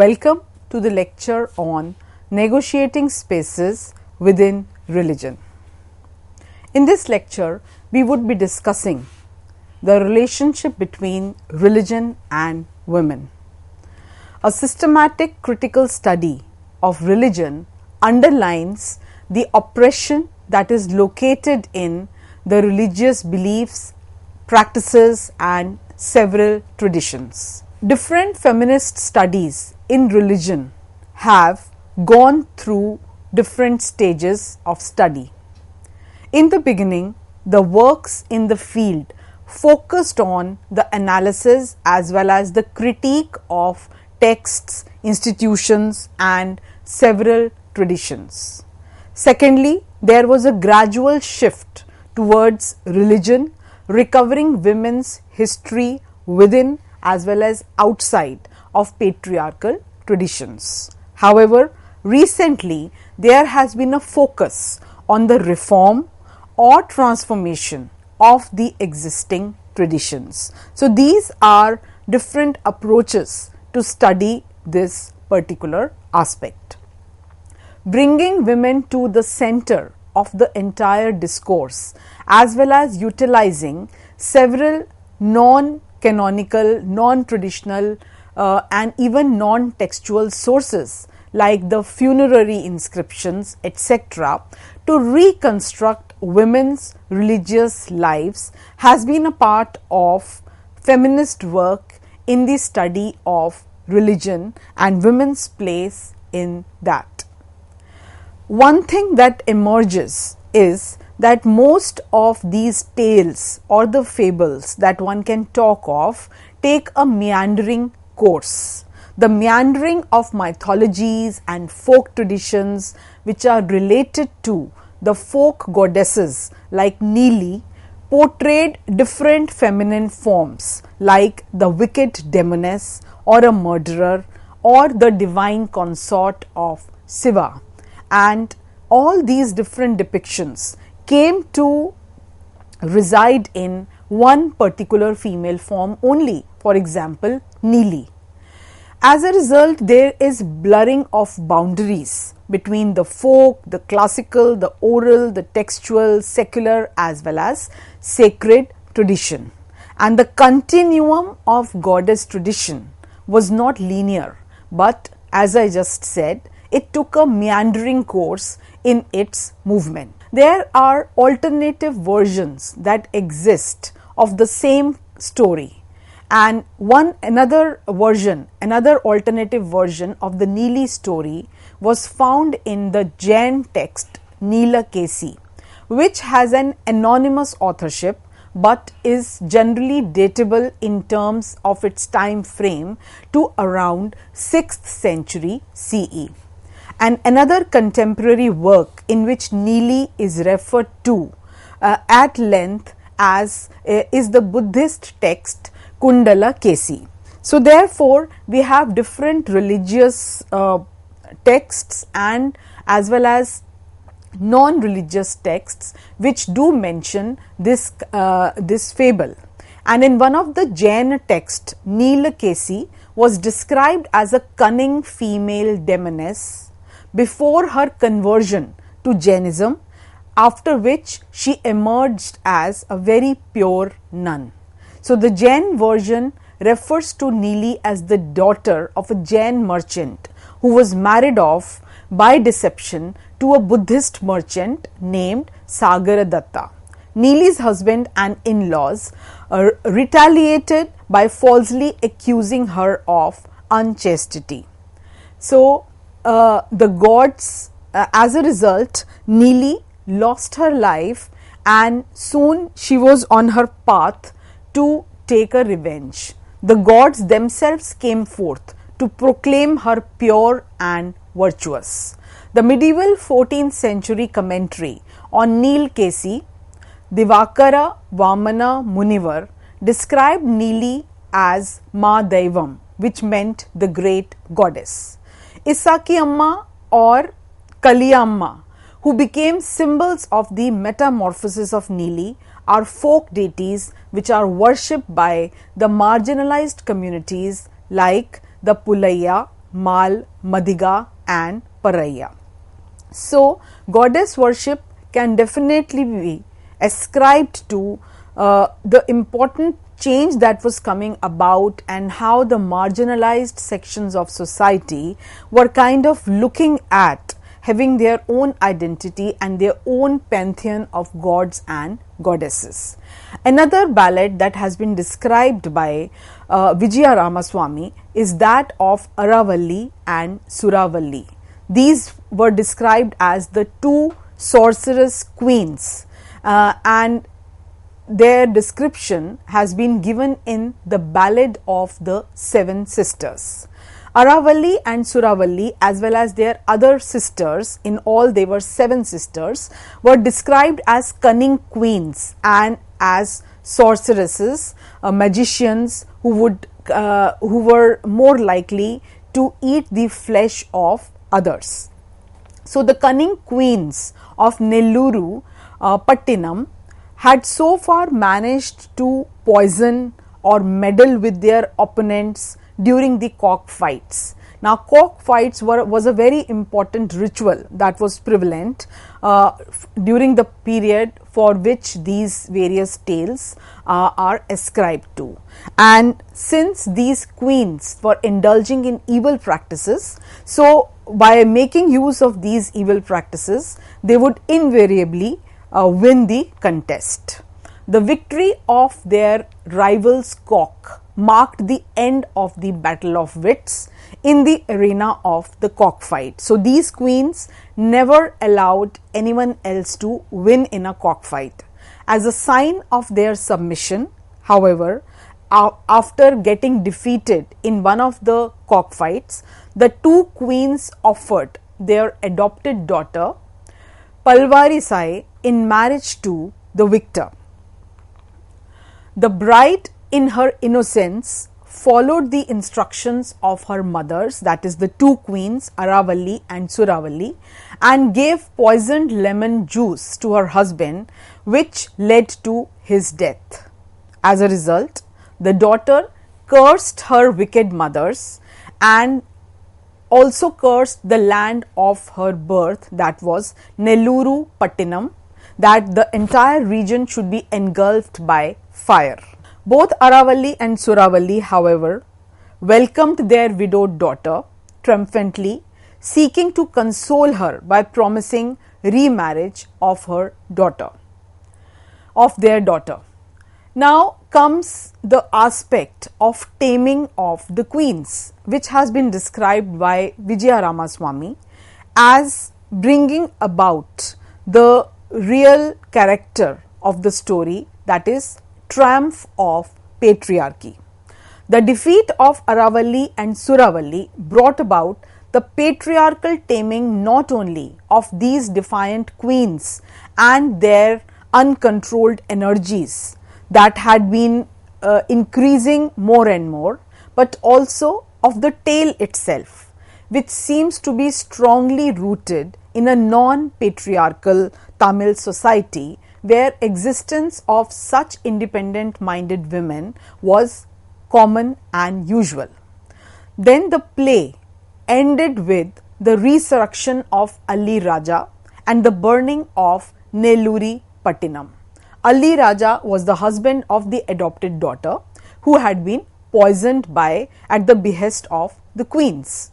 Welcome to the lecture on negotiating spaces within religion. In this lecture, we would be discussing the relationship between religion and women. A systematic critical study of religion underlines the oppression that is located in the religious beliefs, practices and several traditions. Different feminist studies in religion have gone through different stages of study. In the beginning, the works in the field focused on the analysis as well as the critique of texts, institutions and several traditions. Secondly, there was a gradual shift towards religion, recovering women's history within as well as outside of patriarchal traditions. However, recently there has been a focus on the reform or transformation of the existing traditions. So, these are different approaches to study this particular aspect. Bringing women to the center of the entire discourse as well as utilizing several non-canonical, non-traditional and even non-textual sources like the funerary inscriptions etc. to reconstruct women's religious lives has been a part of feminist work in the study of religion and women's place in that. One thing that emerges is that most of these tales or the fables that one can talk of take a meandering course. The meandering of mythologies and folk traditions which are related to the folk goddesses like Neeli portrayed different feminine forms like the wicked demoness or a murderer or the divine consort of Shiva. And all these different depictions came to reside in one particular female form only, for example, Neeli. As a result, there is blurring of boundaries between the folk, the classical, the oral, the textual, secular as well as sacred tradition. And the continuum of goddess tradition was not linear, but as I just said, it took a meandering course in its movement. There are alternative versions that exist of the same story, and another alternative version of the Neeli story was found in the Jain text Nilakesi, which has an anonymous authorship but is generally datable in terms of its time frame to around 6th century CE. And another contemporary work in which Neeli is referred to at length as is the Buddhist text Kundalakesi. So, therefore, we have different religious texts and as well as non-religious texts which do mention this fable. And in one of the Jain texts, Nilakesi was described as a cunning female demoness before her conversion to Jainism, after which she emerged as a very pure nun. So, the Jain version refers to Neeli as the daughter of a Jain merchant who was married off by deception to a Buddhist merchant named Sagaradatta. Neeli's husband and in-laws retaliated by falsely accusing her of unchastity. So, the gods, as a result, Neeli lost her life and soon she was on her path to take a revenge. The gods themselves came forth to proclaim her pure and virtuous. The medieval 14th century commentary on Nilakesi, Divakara Vamana Munivar, described Neeli as Ma Daivam, which meant the great goddess. Isaki Amma or Kaliyamma, who became symbols of the metamorphosis of Neeli, are folk deities which are worshipped by the marginalized communities like the Pulaiya, Mal, Madiga and Paraya. So, goddess worship can definitely be ascribed to the important change that was coming about and how the marginalized sections of society were kind of looking at having their own identity and their own pantheon of gods and goddesses. Another ballad that has been described by Vijaya Ramaswamy is that of Aravalli and Suravalli. These were described as the two sorceress queens, and their description has been given in the Ballad of the Seven Sisters. Aravalli and Suravalli, as well as their other sisters, in all they were 7 sisters, were described as cunning queens and as sorceresses, magicians who were more likely to eat the flesh of others. So, the cunning queens of Nelluru Pattinam had so far managed to poison or meddle with their opponents during the cock fights. Now, cock fights was a very important ritual that was prevalent during the period for which these various tales are ascribed to. And since these queens were indulging in evil practices, so by making use of these evil practices, they would invariably win the contest. The victory of their rival's cock marked the end of the battle of wits in the arena of the cockfight. So, these queens never allowed anyone else to win in a cockfight. As a sign of their submission, however, after getting defeated in one of the cockfights, the two queens offered their adopted daughter Palwari Sai in marriage to the victor. The bride, in her innocence, followed the instructions of her mothers, that is the two queens Aravalli and Suravalli, and gave poisoned lemon juice to her husband, which led to his death. As a result, the daughter cursed her wicked mothers and also cursed the land of her birth, that was Nelluru Pattinam, that the entire region should be engulfed by fire. Both Aravalli and Suravalli, however, welcomed their widowed daughter triumphantly, seeking to console her by promising remarriage of their daughter. Now comes the aspect of taming of the queens, which has been described by Vijaya Ramaswamy as bringing about the real character of the story, that is triumph of patriarchy. The defeat of Aravalli and Suravalli brought about the patriarchal taming not only of these defiant queens and their uncontrolled energies that had been increasing more and more, but also of the tale itself, which seems to be strongly rooted in a non-patriarchal Tamil society where existence of such independent minded women was common and usual. Then the play ended with the resurrection of Ali Raja and the burning of Nelluri Pattinam. Ali Raja was the husband of the adopted daughter who had been poisoned at the behest of the queens.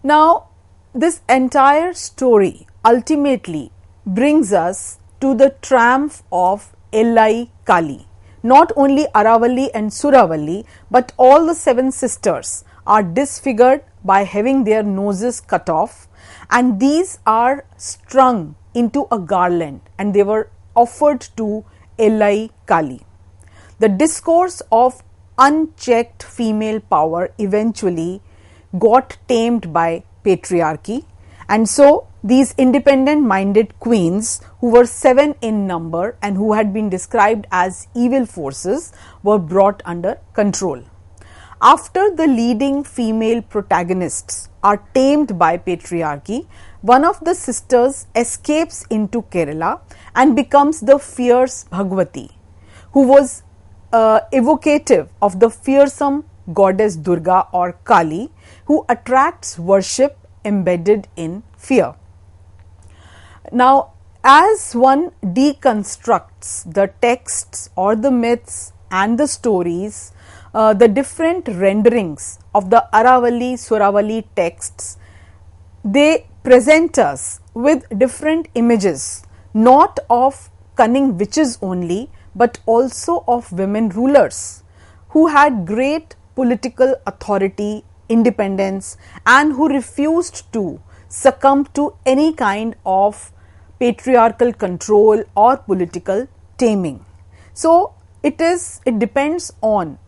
Now, this entire story ultimately brings us to the triumph of Ellai Kali. Not only Aravalli and Suravalli, but all the 7 sisters are disfigured by having their noses cut off, and these are strung into a garland and they were offered to Ellai Kali. The discourse of unchecked female power eventually got tamed by patriarchy, and so these independent minded queens, who were 7 in number and who had been described as evil forces, were brought under control. After the leading female protagonists are tamed by patriarchy, one of the sisters escapes into Kerala and becomes the fierce Bhagwati, who was evocative of the fearsome goddess Durga or Kali, who attracts worship embedded in fear. Now, as one deconstructs the texts or the myths and the stories, the different renderings of the Aravalli, Suravalli texts, they present us with different images, not of cunning witches only, but also of women rulers who had great political authority, independence, and who refused to succumb to any kind of patriarchal control or political taming. So, it depends on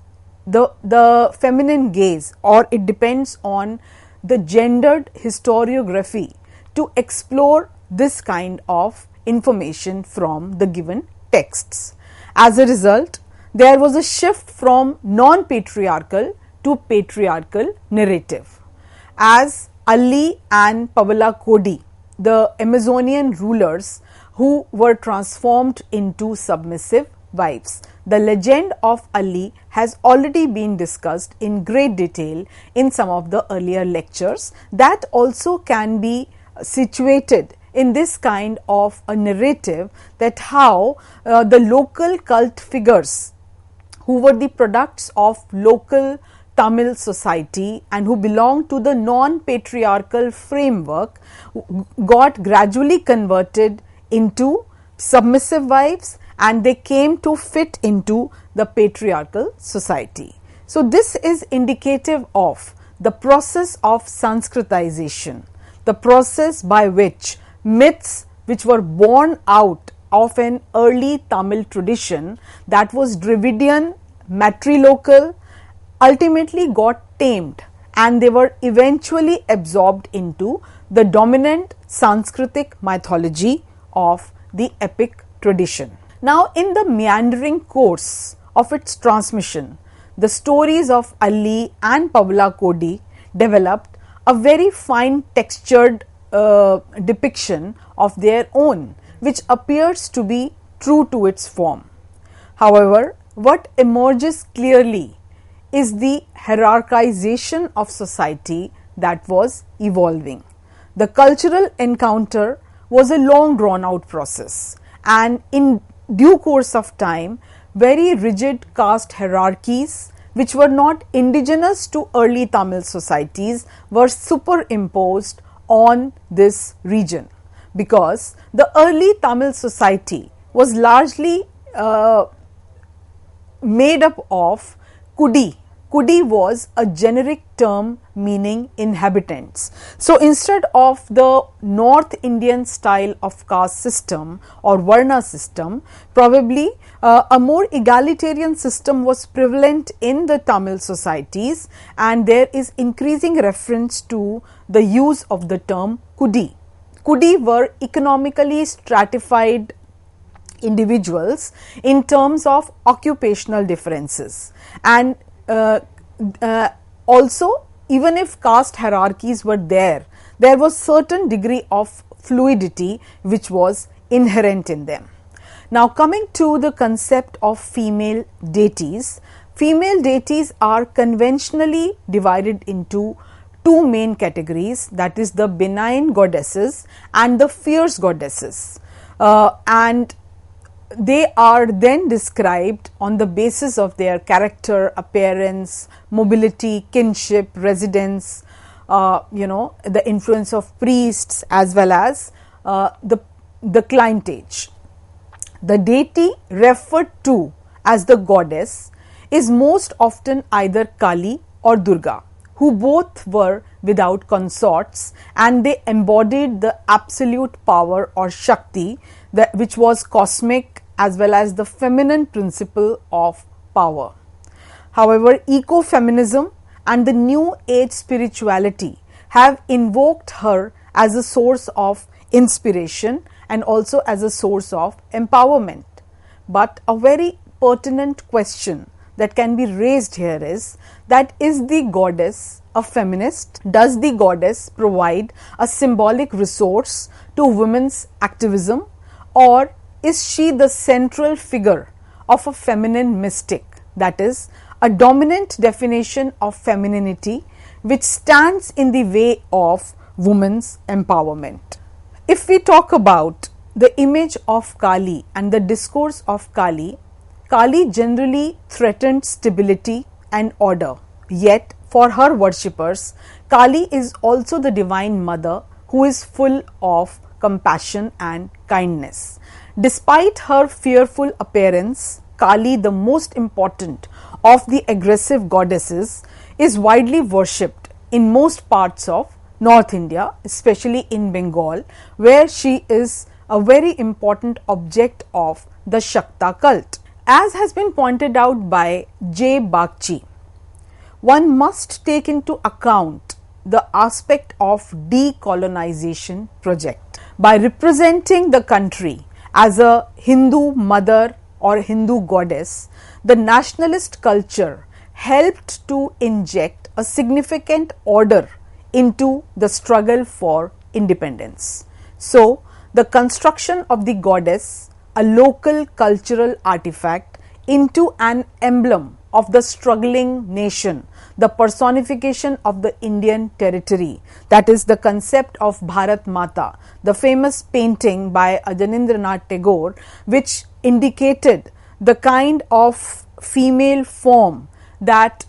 the feminine gaze, or it depends on the gendered historiography to explore this kind of information from the given texts. As a result, there was a shift from non-patriarchal to patriarchal narrative. As Alli and Pawalakodi, the Amazonian rulers who were transformed into submissive wives. The legend of Alli has already been discussed in great detail in some of the earlier lectures. That also can be situated in this kind of a narrative, that how the local cult figures who were the products of local Tamil society and who belonged to the non-patriarchal framework got gradually converted into submissive wives, and they came to fit into the patriarchal society. So, this is indicative of the process of Sanskritization, the process by which myths which were born out of an early Tamil tradition that was Dravidian, matrilocal, ultimately got tamed, and they were eventually absorbed into the dominant Sanskritic mythology of the epic tradition. Now, in the meandering course of its transmission, the stories of Alli and Pawalakodi developed a very fine textured depiction of their own, which appears to be true to its form. However, what emerges clearly is the hierarchization of society that was evolving. The cultural encounter was a long drawn out process, and in due course of time, very rigid caste hierarchies which were not indigenous to early Tamil societies were superimposed on this region, because the early Tamil society was largely made up of Kudi. Kudi was a generic term meaning inhabitants. So, instead of the North Indian style of caste system or Varna system, probably a more egalitarian system was prevalent in the Tamil societies, and there is increasing reference to the use of the term Kudi. Kudi were economically stratified individuals in terms of occupational differences, and also, even if caste hierarchies were there was certain degree of fluidity which was inherent in them. Now, coming to the concept of female deities are conventionally divided into two main categories, that is the benign goddesses and the fierce goddesses, and they are then described on the basis of their character, appearance, mobility, kinship, residence, the influence of priests, as well as the clientage. The deity referred to as the goddess is most often either Kali or Durga, who both were without consorts, and they embodied the absolute power or Shakti, which was cosmic as well as the feminine principle of power. However, ecofeminism and the new age spirituality have invoked her as a source of inspiration and also as a source of empowerment. But a very pertinent question that can be raised here is that, is the goddess a feminist? Does the goddess provide a symbolic resource to women's activism, or is she the central figure of a feminine mystic, that is, a dominant definition of femininity which stands in the way of women's empowerment. If we talk about the image of Kali and the discourse of Kali, Kali generally threatened stability and order. Yet, for her worshippers, Kali is also the divine mother who is full of compassion and kindness. Despite her fearful appearance, Kali, the most important of the aggressive goddesses, is widely worshipped in most parts of North India, especially in Bengal, where she is a very important object of the Shakta cult. As has been pointed out by J. Bagchi, one must take into account the aspect of decolonization project. By representing the country as a Hindu mother or Hindu goddess, the nationalist culture helped to inject a significant order into the struggle for independence. So, the construction of the goddess, a local cultural artifact, into an emblem of the struggling nation, the personification of the Indian territory, that is the concept of Bharat Mata, the famous painting by Janindranath Tagore, which indicated the kind of female form that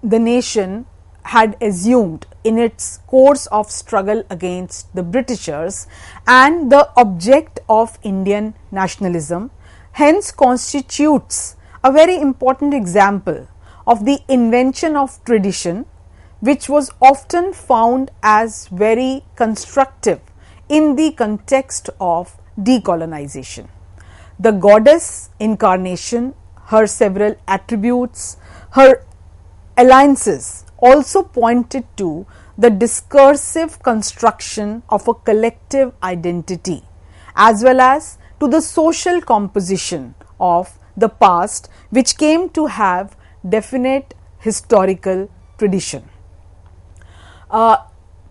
the nation had assumed in its course of struggle against the Britishers, and the object of Indian nationalism, hence constitutes a very important example of the invention of tradition, which was often found as very constructive in the context of decolonization. The goddess incarnation, her several attributes, her alliances also pointed to the discursive construction of a collective identity, as well as to the social composition of the past, which came to have definite historical tradition.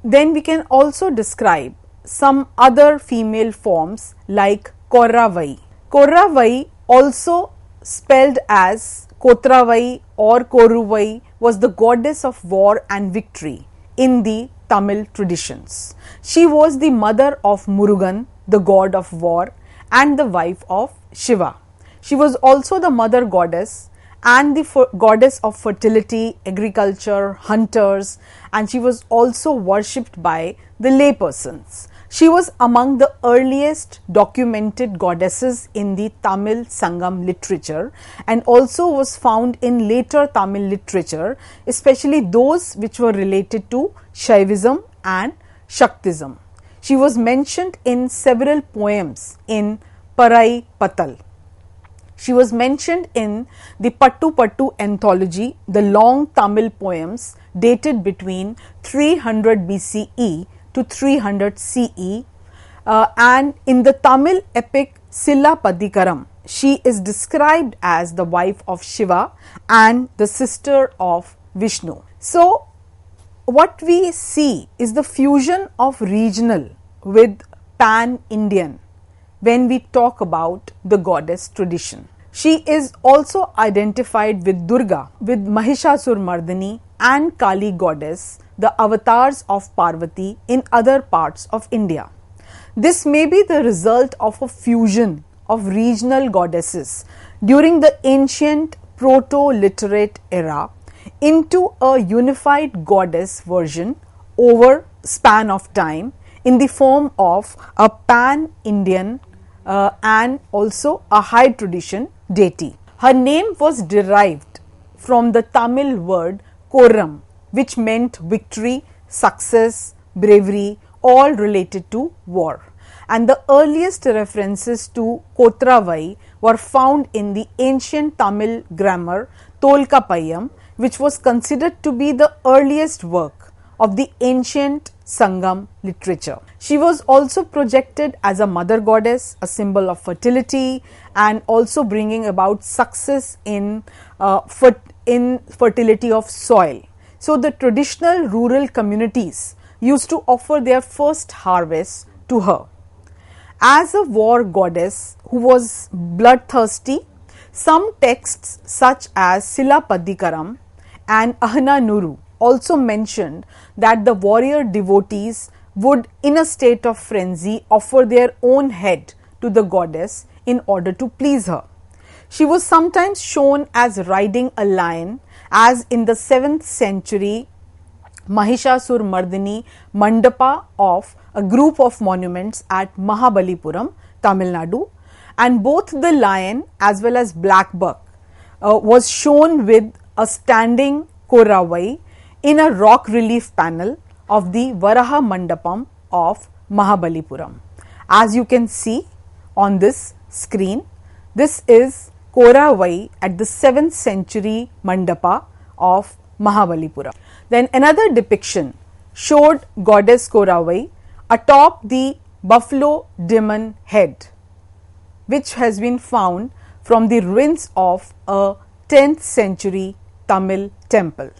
Then we can also describe some other female forms like Kauravai. Kauravai, also spelled as Kotravai or Koruvai, was the goddess of war and victory in the Tamil traditions. She was the mother of Murugan, the god of war, and the wife of Shiva. She was also the mother goddess and the goddess of fertility, agriculture, hunters, and she was also worshipped by the laypersons. She was among the earliest documented goddesses in the Tamil Sangam literature, and also was found in later Tamil literature, especially those which were related to Shaivism and Shaktism. She was mentioned in several poems in Parai Patal. She was mentioned in the Pattu Pattu anthology, the long Tamil poems dated between 300 BCE to 300 CE, and in the Tamil epic Silla Padikaram, she is described as the wife of Shiva and the sister of Vishnu. So, what we see is the fusion of regional with pan-Indian when we talk about the goddess tradition. She is also identified with Durga, with Mahishasur-Mardini and Kali goddess, the avatars of Parvati in other parts of India. This may be the result of a fusion of regional goddesses during the ancient proto-literate era into a unified goddess version over span of time in the form of a pan-Indian and also a high tradition deity. Her name was derived from the Tamil word Koram, which meant victory, success, bravery, all related to war. And the earliest references to Kotravai were found in the ancient Tamil grammar Tolkappayam, which was considered to be the earliest work of the ancient Sangam literature. She was also projected as a mother goddess, a symbol of fertility, and also bringing about success in fertility of soil. So, the traditional rural communities used to offer their first harvest to her. As a war goddess who was bloodthirsty, some texts such as Silla Padikaram and Ahana Nuru also mentioned that the warrior devotees would, in a state of frenzy, offer their own head to the goddess in order to please her. She was sometimes shown as riding a lion, as in the 7th century Mahishasur Mardini Mandapa of a group of monuments at Mahabalipuram, Tamil Nadu, and both the lion as well as black buck was shown with a standing Koravai in a rock relief panel of the Varaha Mandapam of Mahabalipuram. As you can see on this screen, this is Koravai at the 7th century Mandapa of Mahabalipuram. Then another depiction showed goddess Koravai atop the buffalo demon head, which has been found from the ruins of a 10th century Tamil temple.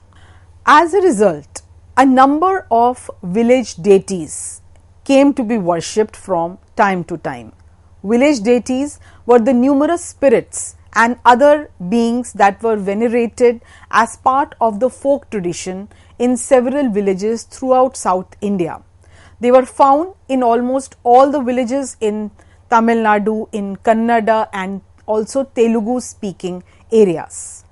As a result, a number of village deities came to be worshipped from time to time. Village deities were the numerous spirits and other beings that were venerated as part of the folk tradition in several villages throughout South India. They were found in almost all the villages in Tamil Nadu, in Kannada and also Telugu speaking areas.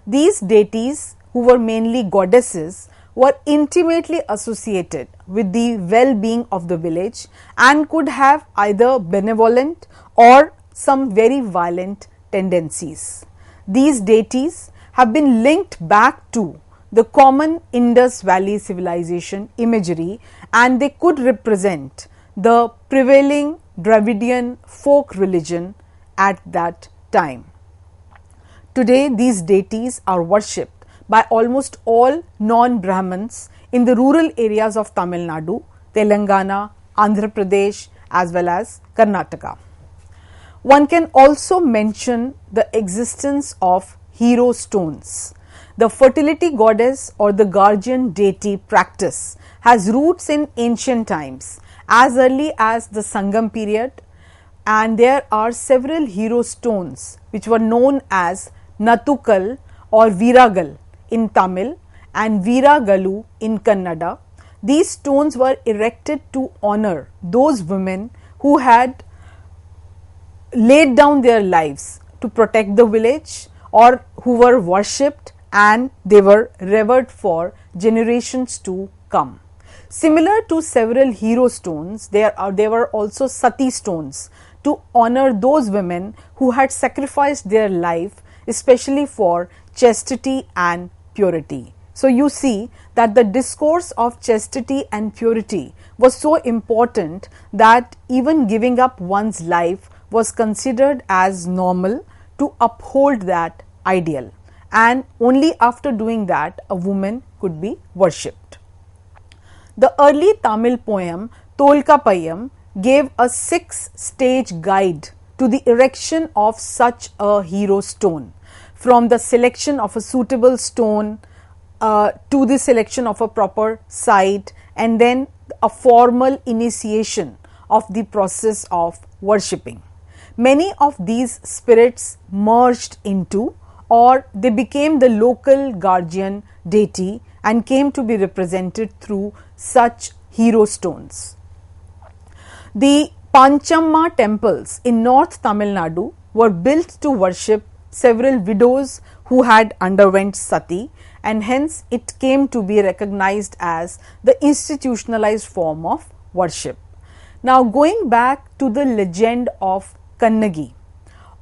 These deities, who were mainly goddesses, were intimately associated with the well-being of the village and could have either benevolent or some very violent tendencies. These deities have been linked back to the common Indus Valley civilization imagery, and they could represent the prevailing Dravidian folk religion at that time. Today, these deities are worshipped by almost all non-Brahmins in the rural areas of Tamil Nadu, Telangana, Andhra Pradesh as well as Karnataka. One can also mention the existence of hero stones. The fertility goddess or the guardian deity practice has roots in ancient times as early as the Sangam period, and there are several hero stones which were known as Natukal or Viragal in Tamil and Viragalu in Kannada. These stones were erected to honor those women who had laid down their lives to protect the village or who were worshipped and they were revered for generations to come. Similar to several hero stones, there were also Sati stones to honor those women who had sacrificed their life, especially for chastity and purity. So you see that the discourse of chastity and purity was so important that even giving up one's life was considered as normal to uphold that ideal, and only after doing that a woman could be worshipped. The early Tamil poem Tolkappayam gave a 6-stage guide to the erection of such a hero stone, from the selection of a suitable stone to the selection of a proper site, and then a formal initiation of the process of worshipping. Many of these spirits merged into or they became the local guardian deity and came to be represented through such hero stones. The Panchamma temples in North Tamil Nadu were built to worship several widows who had underwent sati, and hence it came to be recognized as the institutionalized form of worship. Now, going back to the legend of Kannagi,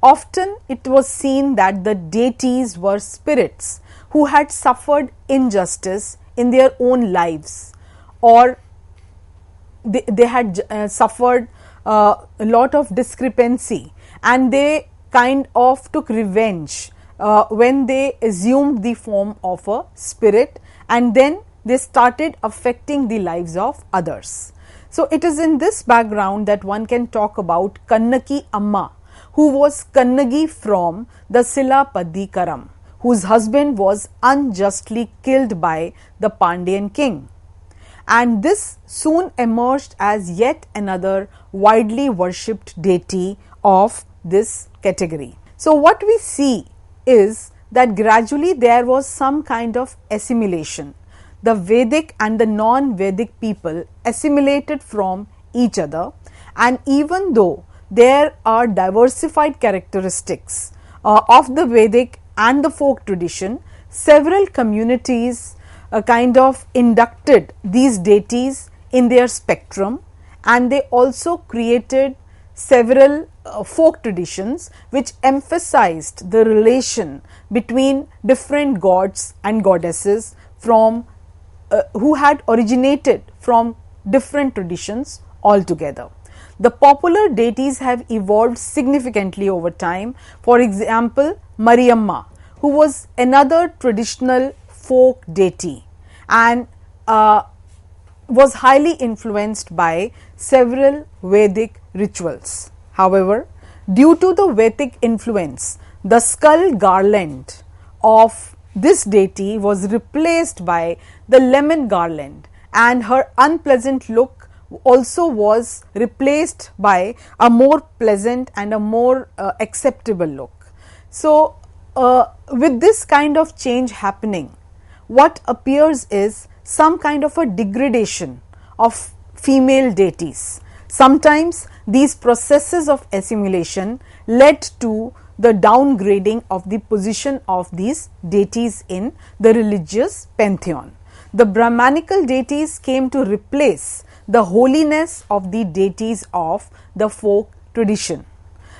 often it was seen that the deities were spirits who had suffered injustice in their own lives, or they had suffered a lot of discrepancy, and they kind of took revenge when they assumed the form of a spirit, and then they started affecting the lives of others. So it is in this background that one can talk about Kannaki Amma, who was Kannagi from the Silapadikaram, whose husband was unjustly killed by the Pandyan king. And this soon emerged as yet another widely worshipped deity of this category. So what we see is that gradually there was some kind of assimilation. the Vedic and the non-Vedic people assimilated from each other, and even though there are diversified characteristics of the Vedic and the folk tradition, several communities kind of inducted these deities in their spectrum, and they also created several folk traditions which emphasized the relation between different gods and goddesses from who had originated from different traditions altogether. The popular deities have evolved significantly over time. For example, Mariamma, who was another traditional folk deity and was highly influenced by several Vedic rituals. However, due to the Vedic influence, the skull garland of this deity was replaced by the lemon garland, and her unpleasant look also was replaced by a more pleasant and a more acceptable look. So, with this kind of change happening, what appears is some kind of a degradation of female deities. Sometimes these processes of assimilation led to the downgrading of the position of these deities in the religious pantheon. The Brahmanical deities came to replace the holiness of the deities of the folk tradition.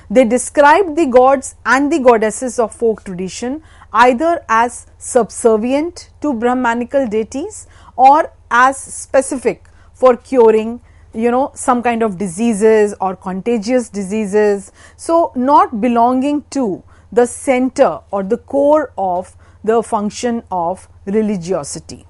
They described the gods and the goddesses of folk tradition either as subservient to Brahmanical deities or as specific for curing some kind of diseases or contagious diseases, so not belonging to the center or the core of the function of religiosity.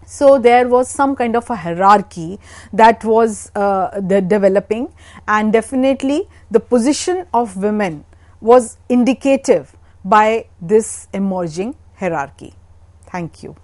So, there was some kind of a hierarchy that was developing, and definitely the position of women was indicative by this emerging hierarchy. Thank you.